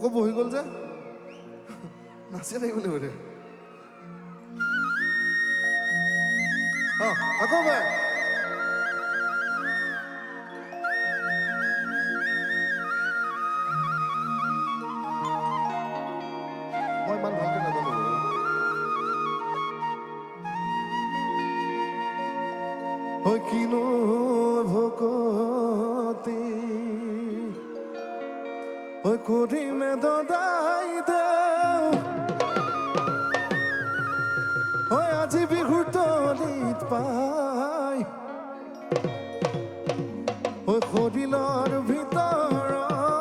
আকৌ বহি গ'ল যে নাচি থাকিব লাগিব দে আকৌ বাই মই ইমান ভালকে নাজানো ঐ কিনো ভকতি ঐ কৰিমে দদাই দেও ঐ আজি বিহুৰ তলিত পাই ঐ খৰিলৰ ভিতৰত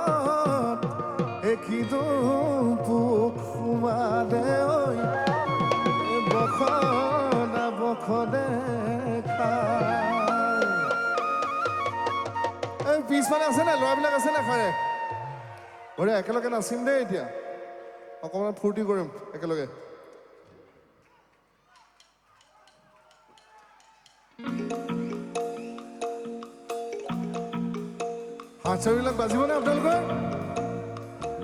একিদম পোক সোমালে ঐ বখনা বখনে খাই এই পিছফালে আছে নে ল'ৰাবিলাক আছে নে খাৰে বঢ়িয়া একেলগে নাচিম দেই এতিয়া অকণমান ফূৰ্তি কৰিম একেলগে হাত-চাৰিবিলাক বাজিবনে আপোনালোকৰ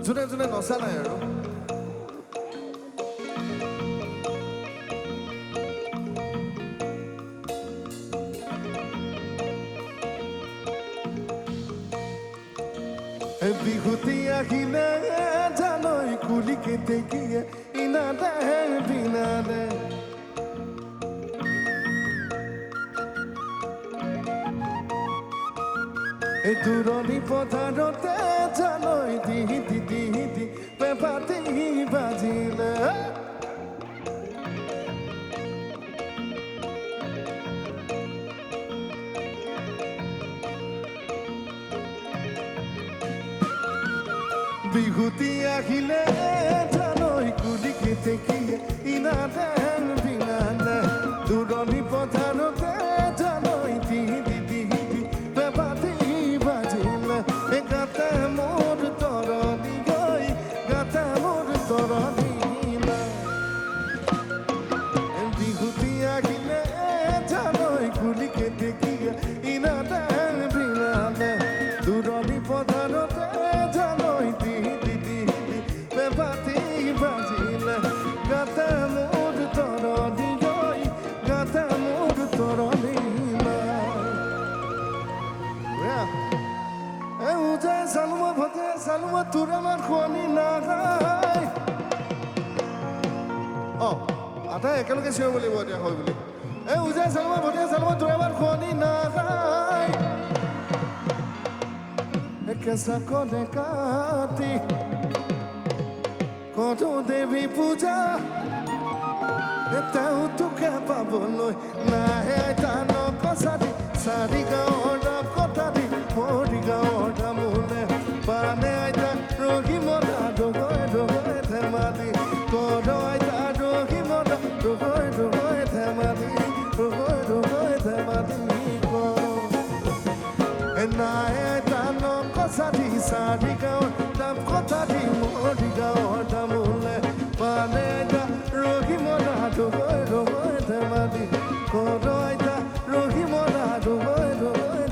যোনে যোনে নচা নাই আৰু বিহুতি আহিলে জানৈ কুলি কেতেকীয়ে ইনাদে বিনাদে এই দূৰণি পথাৰতে জানৈ দিহি দিহি পেপাতি বাজিলে বিহুতি আহিলে জানৈ কুলি কেতেকীয়ে ইনাদে বিনাদে দূৰণি পথাৰতে জানৈ দিহি দিহি পেপাতি বাজিলে গাতে মোৰ তৰণি গৈ গাতে মোৰ তৰণি বিহুতি আহিলে জানৈ কুলি কেতেকীয়ে ইনাদে বিনাদে দূৰণি পথাৰতে জানৈ পেপাতি বাজিলে গাতে মোৰ তৰণি গৈ গাতে মোৰ তৰণি উজাই চালুমা ভতে চালুমা তোৰ আমাৰ খোৱানি নাগাই আটাই একেলগে চিঞৰিব লাগিব এতিয়া হয় বুলি উজাই চালুমা ভতে চালুমা তোৰ আমাৰ খোৱানি নাগাই কেঁচা কলে কাটি কৰো দেৱী পূজা তেওঁ তোকে পাবলৈ নাহে টান কছাৰী চাৰি গাঁৱৰ কটাৰী মৰিগাঁৱৰ মোলে পানে আইতা ৰহি মৰা ৰগৈ ৰগৈ ধেমালি কৰ আইতা ৰহি মৰা ৰগৈ ৰগৈ ধেমালি ৰগৈ ৰগৈ ধেমালি কৰ নাই টান কছাৰী চাৰি গাঁৱৰ কটাৰী মৰিগাঁৱৰ মোলে পানে আইতা ৰহি মৰা ৰগৈ ৰগৈ ধেমালি কৰ আইতা ৰহি মৰা ৰগৈ ৰগৈ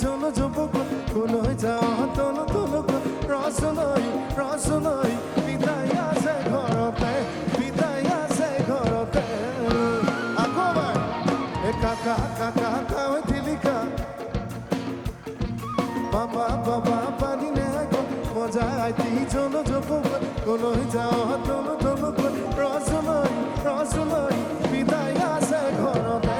চলো যুবক কোলৈ যাওঁ তলো তলো ৰচলৈ ৰচলৈ বিদায় আছে ঘৰতে আকৌ এবাৰ কাকা কাকা কাৱে ঠিলিকা বাবা বাবা পানি নেই মজা আইতি চলো যুবক কোলৈ যাওঁ তলো তলো ৰচলৈ ৰচলৈ বিদায় আছে ঘৰতে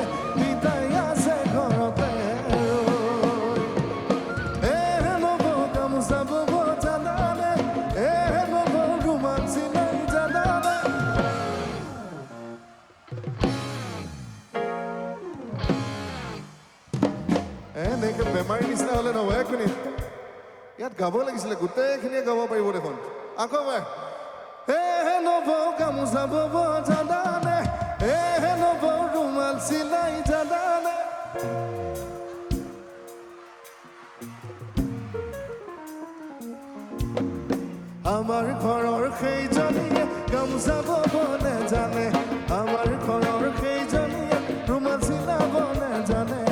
এনেকে বেমাৰী নিচিনা হলে নহব এক মিনিট ইয়াত গাব লাগিছিলে গোটেইখিনিয়ে গাব পাৰিব দেখোন আকৌ এবাৰ হে নব গামোচা বব জানানে হে নব ৰুমাল চিলাই জানানে আমাৰ ঘৰৰ সেইজনীয়ে গামোচা বব নেজানে আমাৰ ঘৰৰ সেইজনীয়ে ৰুমাল চিলাব নেজানে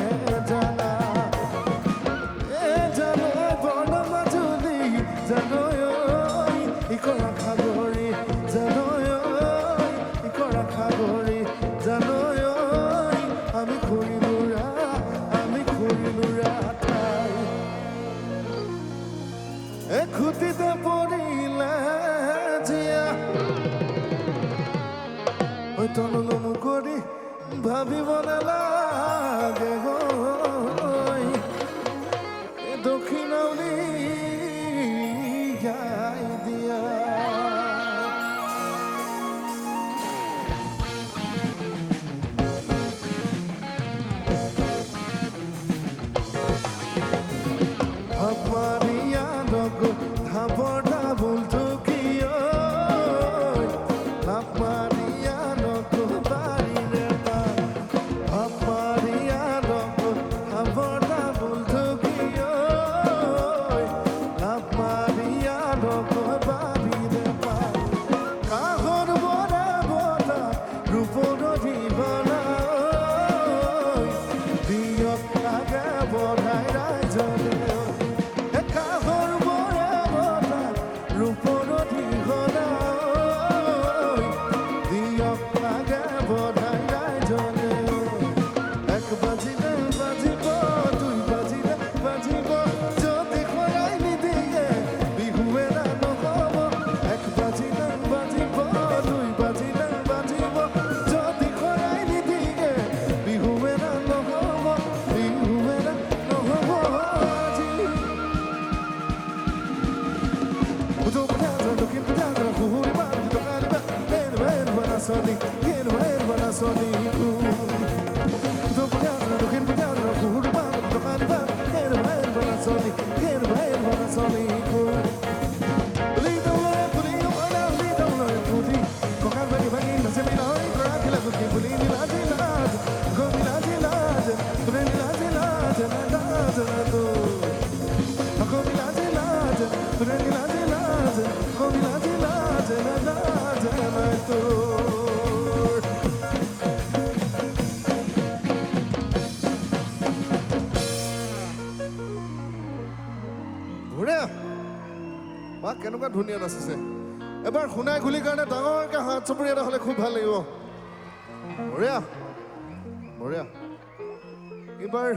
খুঁটিতে পৰিলে জিয়া তললমু কৰি ভাবিব নালাগে দক্ষিণাউলি গাই দিয়া কেনেকুৱা ধুনীয়া নাচিছে এবাৰ শুনাই খুলি কাৰণে ডাঙৰকৈ হাত চপৰি এটা হ'লে খুব ভাল লাগিব বঢ়িয়া বঢ়িয়া এইবাৰ